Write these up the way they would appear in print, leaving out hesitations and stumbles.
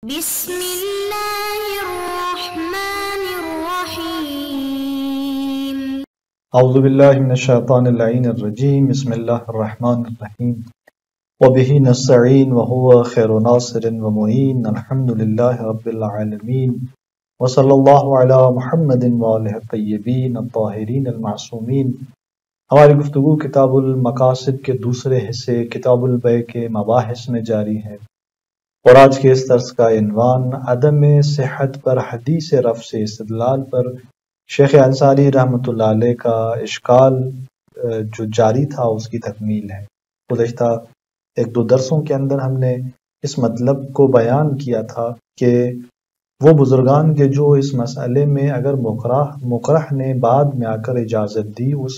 بسم اللہ الرحمن الرحیم اعوذ باللہ من الشیطان اللعین الرجیم بسم اللہ الرحمن الرحیم وبہ نستعین وہو خیر ناصر ومعین الحمد للہ رب العالمین وصلی اللہ علی محمد وآلہ الطیبین الطاہرین المعصومین۔ ہماری گفتگو کتاب المقاصد کے دوسرے حصے کتاب البیع کے مباحث میں جاری ہے، اور آج کے اس درس کا عنوان عدم صحت پر حدیث رفع سے استدلال پر شیخ انصاری رحمۃ اللہ علیہ کا اشکال جو جاری تھا اس کی تکمیل ہے۔ گزشتہ ایک دو درسوں کے اندر ہم نے اس مطلب کو بیان کیا تھا کہ وہ بزرگان کے جو اس مسئلے میں اگر مکرہ نے بعد میں آ کر اجازت دی اس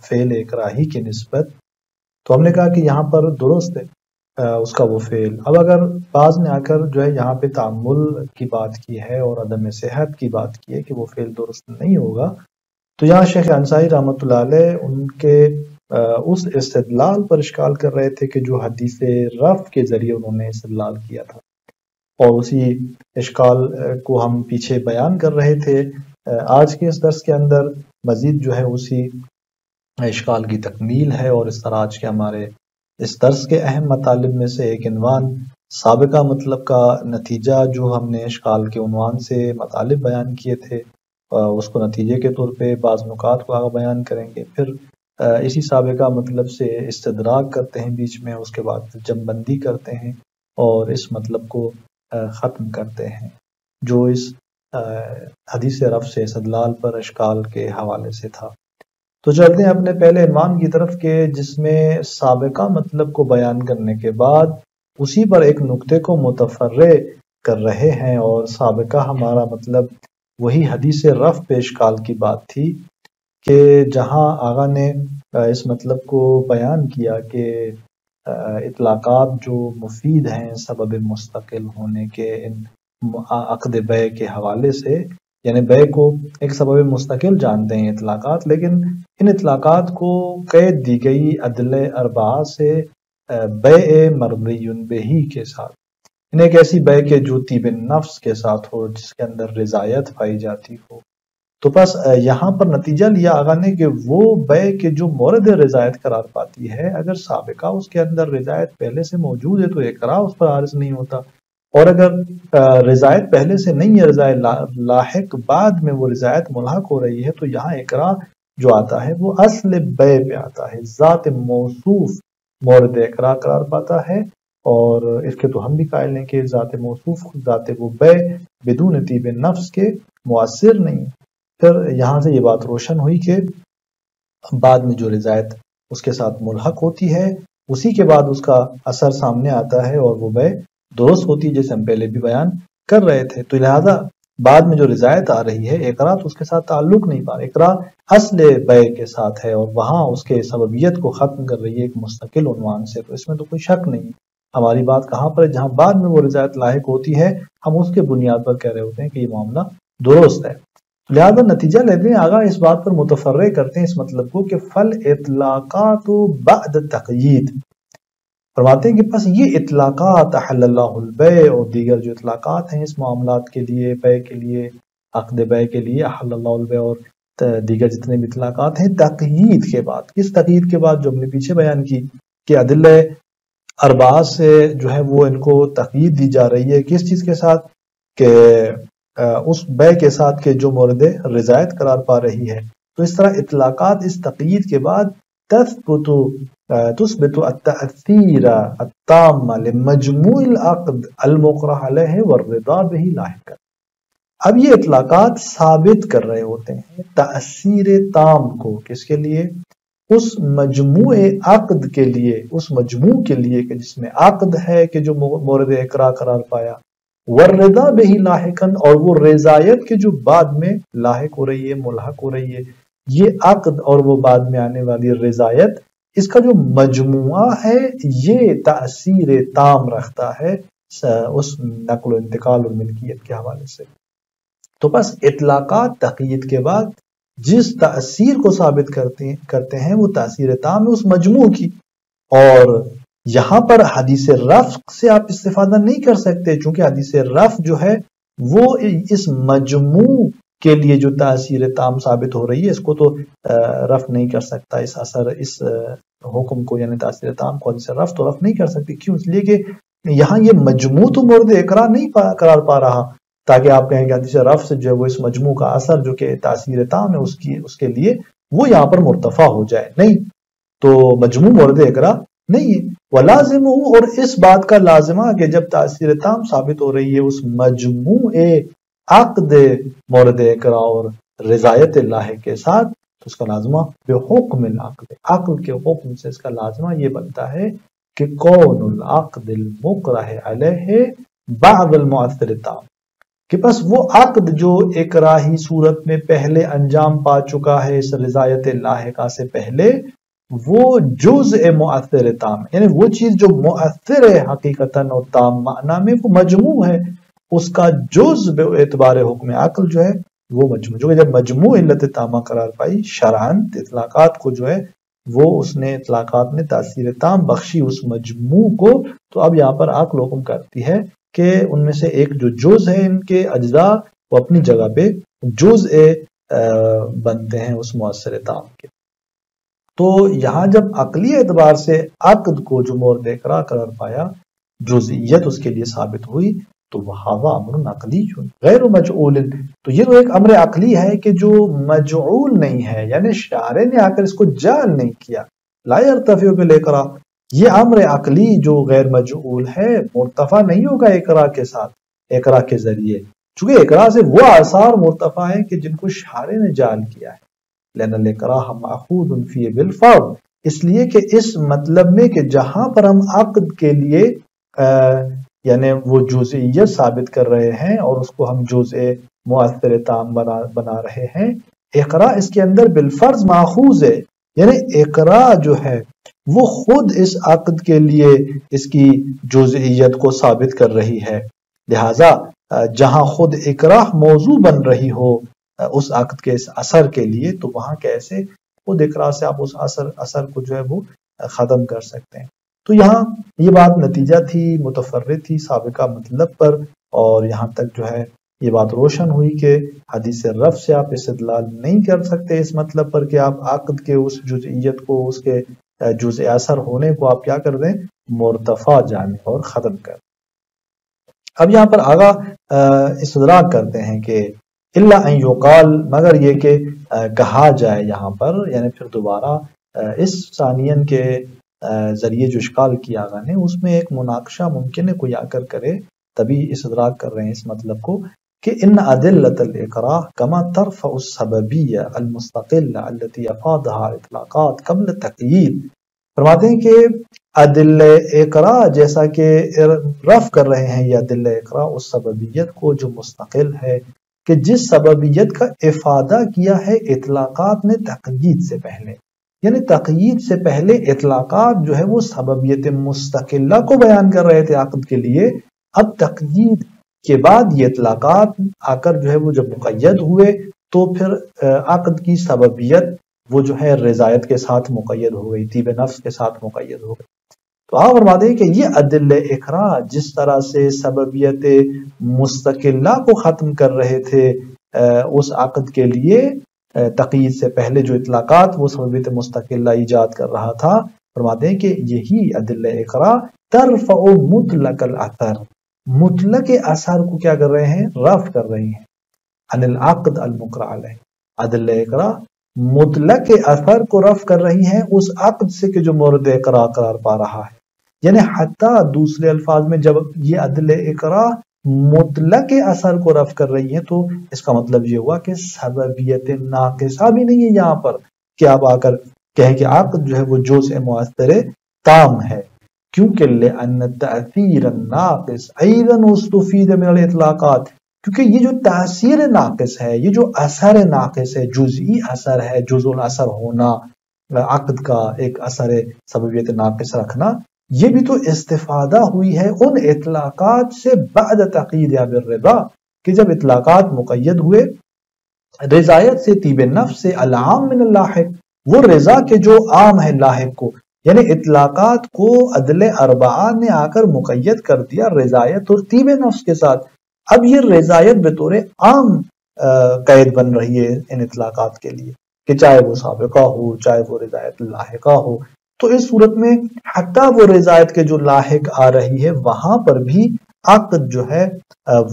فعل اکراہی کی نسبت، تو ہم نے کہا کہ یہاں پر درست ہے اس کا وہ فعل۔ اب اگر بعض نے آ کر جو ہے یہاں پہ تعامل کی بات کی ہے اور عدم صحت کی بات کی ہے کہ وہ فعل درست نہیں ہوگا، تو یہاں شیخ انصاری رحمۃ اللہ علیہ ان کے اس استدلال پر اشکال کر رہے تھے کہ جو حدیث رفع کے ذریعے انہوں نے استدلال کیا تھا، اور اسی اشکال کو ہم پیچھے بیان کر رہے تھے۔ آج کے اس درس کے اندر مزید جو ہے اسی اشکال کی تکمیل ہے، اور اس طرح آج کے ہمارے اس درس کے اہم مطالب میں سے ایک عنوان سابقہ مطلب کا نتیجہ جو ہم نے اشکال کے عنوان سے مطالب بیان کیے تھے، اس کو نتیجے کے طور پہ بعض نکات کو آگے بیان کریں گے، پھر اسی سابقہ مطلب سے استدراک کرتے ہیں بیچ میں، اس کے بعد جمع بندی کرتے ہیں اور اس مطلب کو ختم کرتے ہیں جو اس حدیث رفع سے استدلال پر اشکال کے حوالے سے تھا۔ تو چلتے ہیں اپنے پہلے عنوان کی طرف کہ جس میں سابقہ مطلب کو بیان کرنے کے بعد اسی پر ایک نقطے کو متفرع کر رہے ہیں، اور سابقہ ہمارا مطلب وہی حدیث رفع پہ اشکال کی بات تھی کہ جہاں آغا نے اس مطلب کو بیان کیا کہ اطلاقات جو مفید ہیں سبب مستقل ہونے کے ان عقد بیع کے حوالے سے، یعنی بیع کو ایک سبب مستقل جانتے ہیں اطلاقات، لیکن ان اطلاقات کو قید دی گئی عدل اربعہ سے بیع مرضی بہی کے ساتھ، یعنی ایک ایسی بیع کے جو طیب نفس کے ساتھ ہو، جس کے اندر رضایت پائی جاتی ہو۔ تو بس یہاں پر نتیجہ لیا آغا نے کہ وہ بیع کے جو مورد رضایت قرار پاتی ہے، اگر سابقہ اس کے اندر رضایت پہلے سے موجود ہے تو اقرار اس پر عارض نہیں ہوتا، اور اگر رضایت پہلے سے نہیں ہے، رضایت لاحق بعد میں وہ رضایت ملحق ہو رہی ہے، تو یہاں اقرار جو آتا ہے وہ اصل بیع پہ آتا ہے، ذات موصوف مورد اقرار قرار پاتا ہے، اور اس کے تو ہم بھی قائل ہیں کہ ذات موصوف ذات وہ بیع بدون طیب نفس کے مؤثر نہیں۔ پھر یہاں سے یہ بات روشن ہوئی کہ بعد میں جو رضایت اس کے ساتھ ملحق ہوتی ہے اسی کے بعد اس کا اثر سامنے آتا ہے اور وہ بیع درست ہوتی ہے، جیسے ہم پہلے بھی بیان کر رہے تھے۔ تو لہذا بعد میں جو رضایت آ رہی ہے اقرار تو اس کے ساتھ تعلق نہیں پا رہا، اقرار اصل بیع کے ساتھ ہے اور وہاں اس کے سببیت کو ختم کر رہی ہے ایک مستقل عنوان سے، تو اس میں تو کوئی شک نہیں۔ ہماری بات کہاں پر ہے؟ جہاں بعد میں وہ رضایت لاحق ہوتی ہے ہم اس کے بنیاد پر کہہ رہے ہوتے ہیں کہ یہ معاملہ درست ہے۔ لہذا نتیجہ لیتے ہیں آگاہ اس بات پر متفرع کرتے ہیں اس مطلب کو کہ فل اطلاقات بعد تقیید، فرماتے ہیں کہ پس یہ اطلاقات احل اللہ البیع اور دیگر جو اطلاقات ہیں اس معاملات کے لیے، بیع کے لیے، عقد بیع کے لیے، احل اللہ البیع اور دیگر جتنے بھی اطلاقات ہیں تقیید کے بعد، کس تقیید کے بعد جو ہم نے پیچھے بیان کی کہ عدل اربعہ سے جو ہے وہ ان کو تقیید دی جا رہی ہے، کس چیز کے ساتھ؟ کہ اس بیع کے ساتھ کہ جو مورد رضایت قرار پا رہی ہے۔ تو اس طرح اطلاقات اس تقیید کے بعد تثبت التأثیر التام لمجموع العقد المقرہ علیہ والرضا بہ لاحقا۔ اب یہ اطلاقات ثابت کر رہے ہوتے ہیں تأثیر تام کو، کس کے لیے؟ اس مجموع عقد کے لیے، اس مجموع کے لیے کہ جس میں عقد ہے کہ جو مورد اقرار قرار پایا، والرضا بہ لاحقا، اور وہ رضایت کے جو بعد میں لاحق ہو رہی ہے، ملحق ہو رہی ہے، یہ عقد اور وہ بعد میں آنے والی رضایت، اس کا جو مجموعہ ہے یہ تأثیر تام رکھتا ہے اس نقل و انتقال اور ملکیت کے حوالے سے۔ تو بس اطلاقات تقیید کے بعد جس تأثیر کو ثابت کرتے ہیں وہ تأثیر تام ہے اس مجموع کی، اور یہاں پر حدیث رفع سے آپ استفادہ نہیں کر سکتے، چونکہ حدیث رفع جو ہے وہ اس مجموع کے لیے جو تاثیر تام ثابت ہو رہی ہے اس کو تو رفع نہیں کر سکتا، اس اثر اس حکم کو یعنی تاثیر تام کو حدیث رفع تو رفع نہیں کر سکتی. کیوں؟ اس لیے کہ یہاں یہ مجموع تو مورد اقرار نہیں قرار پا رہا، تاکہ آپ کہیں کہ حدیث رفع سے جو ہے وہ اس مجموع کا اثر جو کہ تاثیر تام ہے اس کے لیے وہ یہاں پر مرتفع ہو جائے. نہیں، تو مجموع مورد اقرار نہیں ہے. ولازم اور اس بات کا لازمہ کہ جب تاثیر تام ثابت ہو رہی ہے اس مجموع عقد مورد اقرار اور رضایت اللہ کے ساتھ، تو اس کا لازمہ بحکم العقد، عقل کے حکم سے اس کا لازمہ یہ بنتا ہے کہ کون العقد المکرہ علیہ بعد المؤثر التام، کہ بس وہ عقد جو اکراہی صورت میں پہلے انجام پا چکا ہے اس رضایت لاحقہ سے پہلے، وہ جزء مؤثر تام، یعنی وہ چیز جو مؤثر ہے حقیقتاً اور تام معنی میں، وہ مجموع ہے، اس کا جزء بے اعتبار حکم عقل جو ہے وہ مجموع، جو کہ جب مجموع علت تامہ قرار پائی شرعاً اطلاقات کو جو ہے وہ اس نے اطلاقات نے تاثیر تام بخشی اس مجموع کو، تو اب یہاں پر عقل حکم کرتی ہے کہ ان میں سے ایک جو جز ہے ان کے اجزاء وہ اپنی جگہ پہ جزء بنتے ہیں اس مؤثر تام کے. تو یہاں جب عقلی اعتبار سے عقد کو جو مورد اقرار قرار پایا، جزئیت اس کے لیے ثابت ہوئی، تو وہ امر عقلی غیر مجعول، تو یہ تو ایک امر عقلی ہے کہ جو مجعول نہیں ہے، یعنی شارع نے آ کر اس کو جعل نہیں کیا. لا يرتفع بالاقرار، یہ امر عقلی جو غیر مجعول ہے مرتفع نہیں ہوگا اقرار کے ساتھ، اقرار کے ذریعے، چونکہ اقرار سے وہ آثار مرتفع ہیں کہ جن کو شارع نے جعل کیا ہے. لأن الاقراء مأخوذ فيه بالفرض، اس لیے کہ اس مطلب میں کہ جہاں پر ہم عقد کے لیے یعنی وہ جزئیت ثابت کر رہے ہیں اور اس کو ہم جزء مؤثر تام بنا رہے ہیں، اقراء اس کے اندر بالفرض ماخوذ ہے، یعنی اقراء جو ہے وہ خود اس عقد کے لیے اس کی جزئیت کو ثابت کر رہی ہے. لہذا جہاں خود اقراء موضوع بن رہی ہو اس عقد کے اس اثر کے لیے، تو وہاں کیسے خود اقراء سے آپ اس اثر کو جو ہے وہ ختم کر سکتے ہیں. تو یہاں یہ بات نتیجہ تھی متفرد تھی سابقہ مطلب پر، اور یہاں تک جو ہے یہ بات روشن ہوئی کہ حدیث رفع سے آپ استدلال نہیں کر سکتے اس مطلب پر کہ آپ عقد کے اس جزئیت کو، اس کے جزء اثر ہونے کو آپ کیا کر دیں، مرتفع جانیں اور ختم کر. اب یہاں پر آگا استدراک کرتے ہیں کہ الا ان یقال، مگر یہ کہ کہا جائے یہاں پر، یعنی پھر دوبارہ اس ثانین کے ذریعے جو اشکال کیا آگا نے اس میں ایک مناقشہ ممکن ہے کوئی آ کر کرے، تبھی استدراک کر رہے ہیں اس مطلب کو کہ ان ادلۃ الاقراء کما ترفع السببیہ المستقلہ التي افادها اطلاقات قبل تقیید. فرماتے ہیں کہ ادلہ اقراء جیسا کہ رفع کر رہے ہیں یہ ادلہ اقراء اس سببیت کو جو مستقل ہے کہ جس سببیت کا افادہ کیا ہے اطلاقات نے تقیید سے پہلے، یعنی تقیید سے پہلے اطلاقات جو ہے وہ سببیت مستقلہ کو بیان کر رہے تھے عقد کے لیے. اب تقیید کے بعد یہ اطلاقات آ کر جو ہے وہ جب مقید ہوئے تو پھر عقد کی سببیت وہ جو ہے رضایت کے ساتھ مقید ہو گئی، طیب نفس کے ساتھ مقید ہو گئی. تو آپ فرماتے ہیں کہ یہ ادلہ اقراء جس طرح سے سببیت مستقلہ کو ختم کر رہے تھے اس عقد کے لیے تقیید سے پہلے جو اطلاقات وہ سببیت مستقلہ ایجاد کر رہا تھا، فرماتے ہیں کہ یہی ادلہ اقراء ترفع مطلق الاثر، مطلق اثر کو کیا کر رہے ہیں، رفع کر رہی ہیں، عن العقد المقرع علیہ. ادلہ اقراء مطلق اثر کو رفع کر رہی ہیں اس عقد سے کہ جو مورد اقراء قرار پا رہا ہے. یعنی حتیٰ دوسرے الفاظ میں جب یہ ادلہ اقراء مطلق اثر کو رفع کر رہی ہیں تو اس کا مطلب یہ ہوا کہ سببیت ناقصہ بھی نہیں ہے یہاں پر کہ آپ آ کر کہیں کہ عقد جو ہے وہ جزء مؤثر تام ہے، کیونکہ لأن التأثیر الناقص ایضا استفید من الاطلاقات، کیونکہ یہ جو تاثیر ناقص ہے، یہ جو اثر ناقص ہے، جزئی اثر ہے، جزء الاثر ہونا، عقد کا ایک اثر سببیت ناقص رکھنا، یہ بھی تو استفادہ ہوئی ہے ان اطلاقات سے بعد تقیید یا بالرضا، کہ جب اطلاقات مقید ہوئے رضایت سے، طیب نفس سے، العام من اللاحق، وہ رضا کے جو عام ہے لاحق کو، یعنی اطلاقات کو عدل اربعہ نے آ کر مقید کر دیا رضایت اور طیب نفس کے ساتھ. اب یہ رضایت بطور عام قید بن رہی ہے ان اطلاقات کے لیے کہ چاہے وہ سابقہ ہو چاہے وہ رضایت لاحقہ ہو. تو اس صورت میں حتیٰ وہ رضایت کے جو لاحق آ رہی ہے وہاں پر بھی عقد جو ہے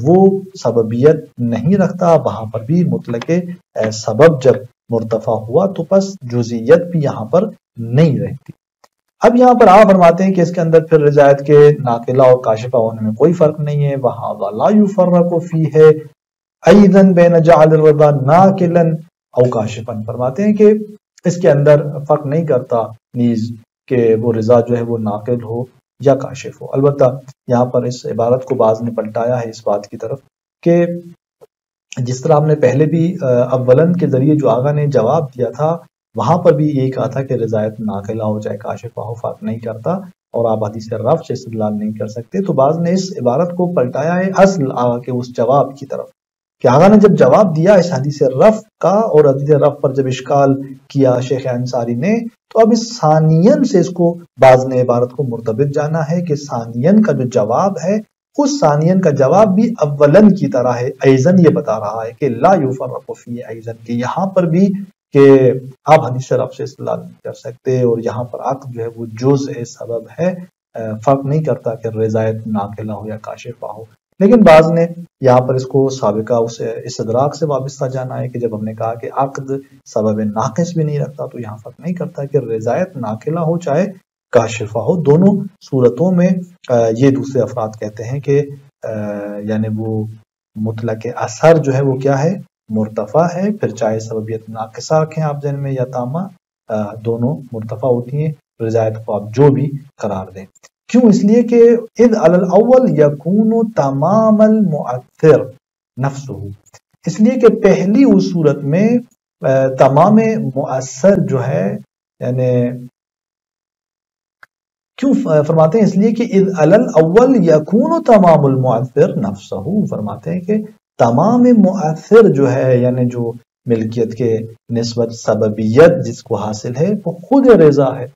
وہ سببیت نہیں رکھتا، وہاں پر بھی مطلق سبب جب مرتفع ہوا تو بس جزئیت بھی یہاں پر نہیں رہتی. اب یہاں پر آپ فرماتے ہیں کہ اس کے اندر پھر رضایت کے ناقلہ اور کاشفہ ہونے میں کوئی فرق نہیں ہے. وہاں لا یفرق فیہ ایضا بین جعل الرضا ناقلا او کاشفا، فرماتے ہیں کہ اس کے اندر فرق نہیں کرتا نیز کہ وہ رضا جو ہے وہ ناقل ہو یا کاشف ہو. البتہ یہاں پر اس عبارت کو بعض نے پلٹایا ہے اس بات کی طرف کہ جس طرح ہم نے پہلے بھی اولن کے ذریعے جو آغا نے جواب دیا تھا وہاں پر بھی یہی کہا تھا کہ رضایت ناقلہ ہو چاہے کاشفہ ہو فرق نہیں کرتا اور آپ حدیث رفع سے استدلال نہیں کر سکتے. تو بعض نے اس عبارت کو پلٹایا ہے اصل آغا کے اس جواب کی طرف کہ آغا نے جب جواب دیا اس حدیث رفع کا اور حدیث رفع پر جب اشکال کیا شیخ انصاری نے تو اب اس ثانین سے اس کو بعض نے عبارت کو مرتبط جانا ہے کہ ثانین کا جو جواب ہے اس ثانین کا جواب بھی اولن کی طرح ہے. ایزن یہ بتا رہا ہے کہ لا یفرق فی ایزن، کہ یہاں پر بھی کہ آپ حدیث رفع سے استدلال نہیں کر سکتے اور یہاں پر عقد جو ہے وہ جزء سبب ہے، فرق نہیں کرتا کہ رضایت ناقلہ ہو یا کاشفہ ہو. لیکن بعض نے یہاں پر اس کو سابقہ اس استدراک سے وابستہ جانا ہے کہ جب ہم نے کہا کہ عقد سبب ناقص بھی نہیں رکھتا تو یہاں فرق نہیں کرتا کہ رضایت ناقلہ ہو چاہے کاشفہ ہو. دونوں صورتوں میں یہ دوسرے افراد کہتے ہیں کہ یعنی وہ مطلق اثر جو ہے وہ کیا ہے مرتفع ہے، پھر چاہے سببیت ناقصہ رکھیں آپ ذہن میں یا تامہ، دونوں مرتفع ہوتی ہیں، رضایت کو آپ جو بھی قرار دیں. کیوں؟ اس لیے کہ اذ علی الاول یکون تمام المؤثر نفسہ، اس لیے کہ پہلی اس صورت میں تمام مؤثر جو ہے یعنی کیوں فرماتے ہیں؟ اس لیے کہ اذ علی الاول یکون تمام المؤثر نفسہ، فرماتے ہیں کہ تمام مؤثر جو ہے یعنی جو ملکیت کے نسبت سببیت جس کو حاصل ہے وہ خود رضا ہے.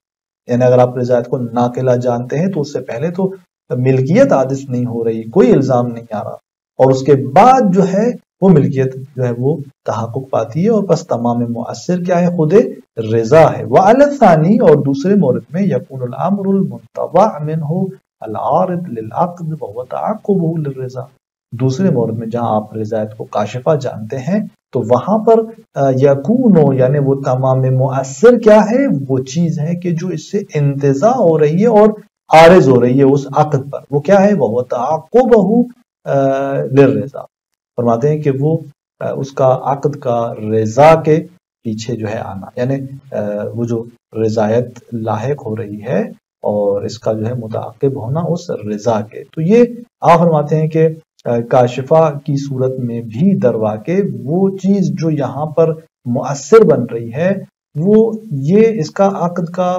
یعنی اگر آپ رضایت کو ناقلہ جانتے ہیں تو اس سے پہلے تو ملکیت حادث نہیں ہو رہی، کوئی الزام نہیں آ رہا، اور اس کے بعد جو ہے وہ ملکیت جو ہے وہ تحقق پاتی ہے اور بس تمام مؤثر کیا ہے خود رضا ہے. وعلی الثانی، اور دوسرے مورد میں یکون الامر المنتفع منہ العارض للعقد وهو تعقبہ للرضا، دوسرے مورد میں جہاں آپ رضایت کو کاشفہ جانتے ہیں تو وہاں پر یکون یعنی وہ تمام مؤثر کیا ہے وہ چیز ہے کہ جو اس سے انتزاع ہو رہی ہے اور عارض ہو رہی ہے اس عقد پر، وہ کیا ہے وہ تعقبہ للرضا. فرماتے ہیں کہ وہ اس کا عقد کا رضا کے پیچھے جو ہے آنا، یعنی وہ جو رضایت لاحق ہو رہی ہے اور اس کا جو ہے متعاقب ہونا اس رضا کے. تو یہ آپ فرماتے ہیں کہ کاشفہ کی صورت میں بھی درواقع وہ چیز جو یہاں پر مؤثر بن رہی ہے وہ یہ اس کا عقد کا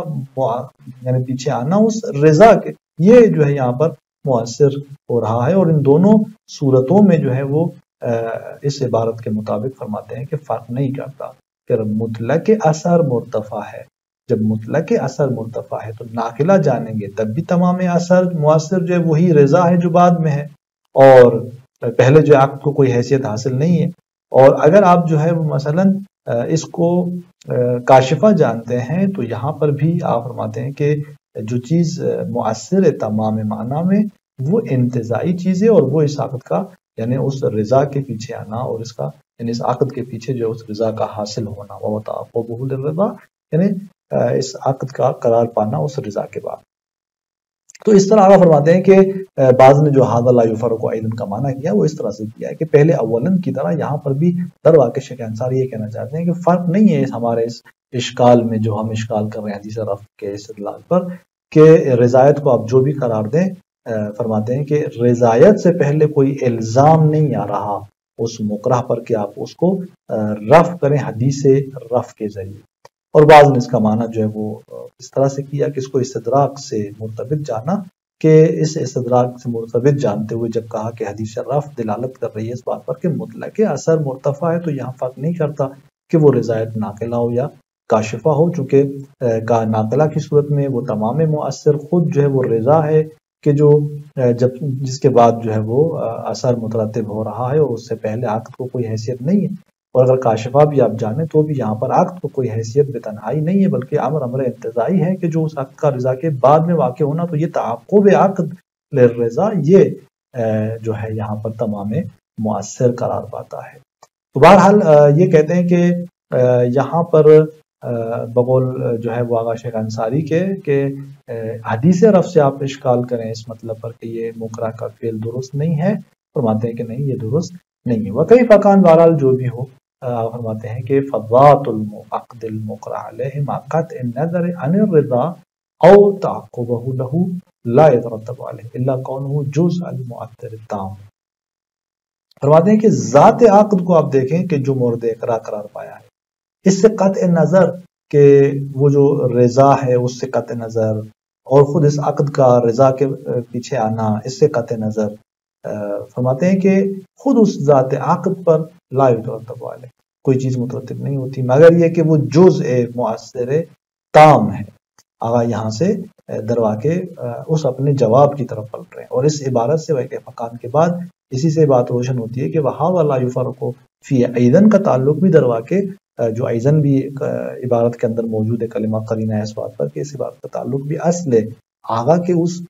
یعنی پیچھے آنا اس رضا کے، یہ جو ہے یہاں پر مؤثر ہو رہا ہے. اور ان دونوں صورتوں میں جو ہے وہ اس عبارت کے مطابق فرماتے ہیں کہ فرق نہیں کرتا کہ مطلق اثر مرتفع ہے. جب مطلق اثر مرتفع ہے تو ناقلہ جانیں گے تب بھی تمام اثر مؤثر جو ہے وہی رضا ہے جو بعد میں ہے، اور پہلے جو عقد کو کوئی حیثیت حاصل نہیں ہے. اور اگر آپ جو ہے وہ مثلا اس کو کاشفہ جانتے ہیں تو یہاں پر بھی آپ فرماتے ہیں کہ جو چیز مؤثر ہے تمام معنی میں وہ انتزاعی چیز ہے، اور وہ اس عقد کا یعنی اس رضا کے پیچھے آنا اور اس کا یعنی اس عقد کے پیچھے جو اس رضا کا حاصل ہونا، وہ تعقبہ للرضا یعنی اس عقد کا قرار پانا اس رضا کے بعد. تو اس طرح آپ فرماتے ہیں کہ بعض نے جو ھذا لا یفرق ایضا کا معنی کیا وہ اس طرح سے کیا ہے کہ پہلے اولن کی طرح یہاں پر بھی در واقع شیخ انصاری یہ کہنا چاہتے ہیں کہ فرق نہیں ہے ہمارے اس اشکال میں جو ہم اشکال کر رہے ہیں حدیث رفع کے استدلال پر کہ رضایت کو آپ جو بھی قرار دیں. فرماتے ہیں کہ رضایت سے پہلے کوئی الزام نہیں آ رہا اس مکرہ پر کہ آپ اس کو رفع کریں حدیث رفع کے ذریعے. اور بعض نے اس کا معنی جو ہے وہ اس طرح سے کیا کہ اس کو استدراک سے مرتبط جانا، کہ اس استدراک سے مرتبط جانتے ہوئے جب کہا کہ حدیث رفع دلالت کر رہی ہے اس بات پر کہ مطلق اثر مرتفع ہے تو یہاں فرق نہیں کرتا کہ وہ رضایت ناقلہ ہو یا کاشفہ ہو، چونکہ ناقلہ کی صورت میں وہ تمام مؤثر خود جو ہے وہ رضا ہے کہ جو جس کے بعد جو ہے وہ اثر مترتب ہو رہا ہے، اور اس سے پہلے عقد کو کوئی حیثیت نہیں ہے. اور اگر کاشفہ بھی آپ جانیں تو بھی یہاں پر عقد کو کوئی حیثیت بے تنہائی نہیں ہے، بلکہ امر انتزاعی ہے کہ جو اس عقد کا رضا کے بعد میں واقع ہونا، تو یہ تعاقب عقد للرضا یہ جو ہے یہاں پر تمام مؤثر قرار پاتا ہے. تو بہرحال یہ کہتے ہیں کہ یہاں پر بقول جو ہے وہ آغا شیخ انصاری کے کہ حدیث رفع سے آپ اشکال کریں اس مطلب پر کہ یہ مکرہ کا فعل درست نہیں ہے، فرماتے ہیں کہ نہیں، یہ درست نہیں ہے. وکئی فقان بہرحال جو بھی ہو، فرماتے ہیں کہ فضات العقد المکرہ علیہ ما قطع النظر عن الرضا او تعقبہ لہ لا يترتب علیہ الا کونہ جزء المؤثر التام. فرماتے ہیں کہ ذات عقد کو آپ دیکھیں کہ جو مورد اقرار قرار پایا ہے، اس سے قطع نظر کہ وہ جو رضا ہے اس سے قطع نظر، اور خود اس عقد کا رضا کے پیچھے آنا اس سے قطع نظر، فرماتے ہیں کہ خود اس ذات عقد پر لا یترتب علیہ کوئی چیز مترتب نہیں ہوتی مگر یہ کہ وہ جزء مؤثر تام ہے. آغا یہاں سے درواقع اس اپنے جواب کی طرف پلٹ رہے ہیں، اور اس عبارت سے وقع فقان کے بعد اسی سے بات روشن ہوتی ہے کہ وہاں لا یفرق فی ایذن کا تعلق بھی درواقع جو ایذن بھی عبارت کے اندر موجود ہے، کلمہ قرینہ ہے اس بات پر کہ اس عبارت کا تعلق بھی اصل آغا کے اس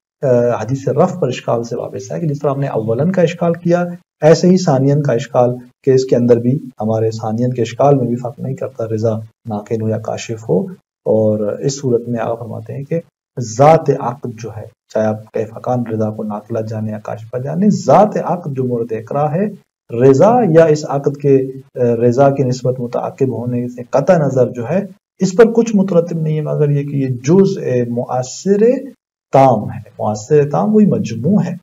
حدیث رفع پر اشکال سے وابستہ ہے کہ جس طرح ہم نے اولن کا اشکال کیا ایسے ہی ثانین کا اشکال کہ اس کے اندر بھی ہمارے ثانین کے اشکال میں بھی فرق نہیں کرتا رضا ناقل ہو یا کاشف ہو. اور اس صورت میں آپ فرماتے ہیں کہ ذات عقد جو ہے، چاہے آپ کیف کان رضا کو ناقلہ جانے یا کاشفہ جانے، ذات عقد جو مورد اقرا ہے، رضا یا اس عقد کے رضا کی نسبت متعاقب ہونے سے قطع نظر جو ہے اس پر کچھ مترتب نہیں ہے مگر یہ کہ یہ جزء مؤثر تام ہے. مؤثر تام وہی مجموع ہے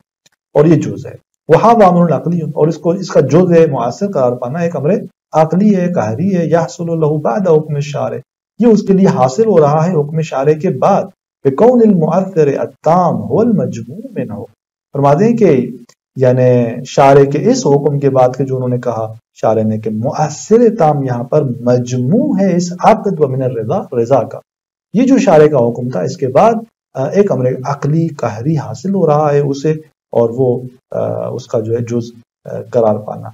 اور یہ جزء ہے. وہاں امر عقلی، اور اس کا جزء مؤثر قرار پانا ایک امر عقلی ہے، قہری ہے. یحصل له بعد حکم الشارع، یہ اس کے لیے حاصل ہو رہا ہے حکم شارع کے بعد. بکون المؤثر التام هو المجموع منه، فرماتے ہیں کہ یعنی شارع کے اس حکم کے بعد کہ جو انہوں نے کہا شارع نے کہ مؤثر تام یہاں پر مجموع ہے اس عقد و من الرضا، رضا کا. یہ جو شارع کا حکم تھا اس کے بعد ایک امر عقلی قہری حاصل ہو رہا ہے اسے، اور وہ اس کا جو ہے جز قرار پانا.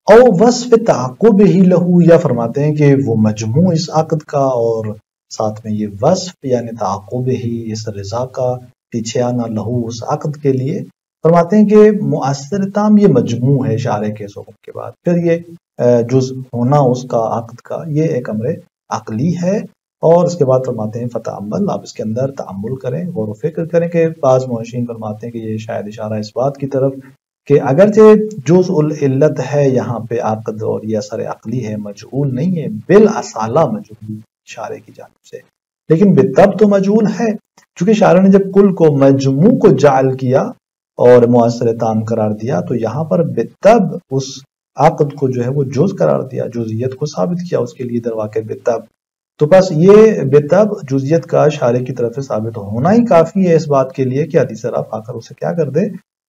او وصف تعقب ہی لہو، یا فرماتے ہیں کہ وہ مجموع اس عقد کا اور ساتھ میں یہ وصف یعنی تعقب ہی اس رضا کا پیچھے آنا لہو اس عقد کے لیے. فرماتے ہیں کہ مؤثر تام یہ مجموع ہے شارع کے حکم کے بعد، پھر یہ جز ہونا اس کا عقد کا یہ ایک امر عقلی ہے. اور اس کے بعد فرماتے ہیں فتعمل، آپ اس کے اندر تعمل کریں، غور و فکر کریں کہ بعض مؤرخین فرماتے ہیں کہ یہ شاید اشارہ اس بات کی طرف کہ اگرچہ جزء العلت ہے یہاں پہ عقد اور یہ اثر عقلی ہے، مجعول نہیں ہے، بالاصالہ مجعول شارع کی جانب سے، لیکن بالطب تو مجعول ہے. چونکہ شارع نے جب کل کو مجموع کو جعل کیا اور مؤثر تام قرار دیا تو یہاں پر بالطب اس عقد کو جو ہے وہ جز قرار دیا، جزئیت کو ثابت کیا اس کے لیے درواقع بالطب. تو بس یہ بالطب جزئیت کا شارع کی طرف سے ثابت ہونا ہی کافی ہے اس بات کے لیے کہ حدیث رفع آ کر اسے کیا کر دے،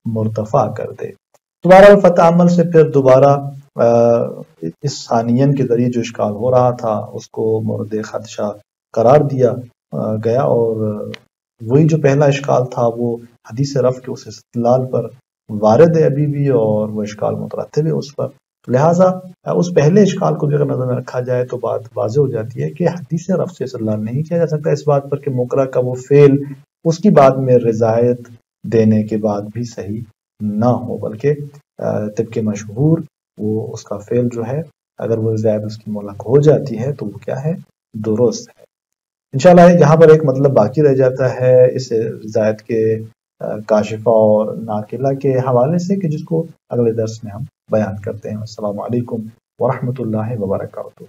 مرتفع کر دے. دوبارہ فتح عمل سے پھر دوبارہ اس ثانین کے ذریعے جو اشکال ہو رہا تھا اس کو مورد خدشہ قرار دیا گیا، اور وہی جو پہلا اشکال تھا وہ حدیث رفع کے اس استدلال پر وارد ہے ابھی بھی، اور وہ اشکال مترتب ہے اس پر. لہٰذا اس پہلے اشکال کو بھی اگر نظر میں رکھا جائے تو بات واضح ہو جاتی ہے کہ حدیث رفع سے استدلال نہیں کیا جا سکتا اس بات پر کہ مکرہ کا وہ فعل اس کی بعد میں رضایت دینے کے بعد بھی صحیح نہ ہو، بلکہ طبق مشہور وہ اس کا فعل جو ہے اگر وہ رضایت اس کی ملحق ہو جاتی ہے تو وہ کیا ہے، درست ہے. انشاءاللہ یہاں پر ایک مطلب باقی رہ جاتا ہے اس رضایت کے کاشفہ اور ناقلہ کے حوالے سے کہ جس کو اگلے درس میں ہم بیان کرتے ہیں. السلام علیکم ورحمۃ اللہ وبرکاتہ.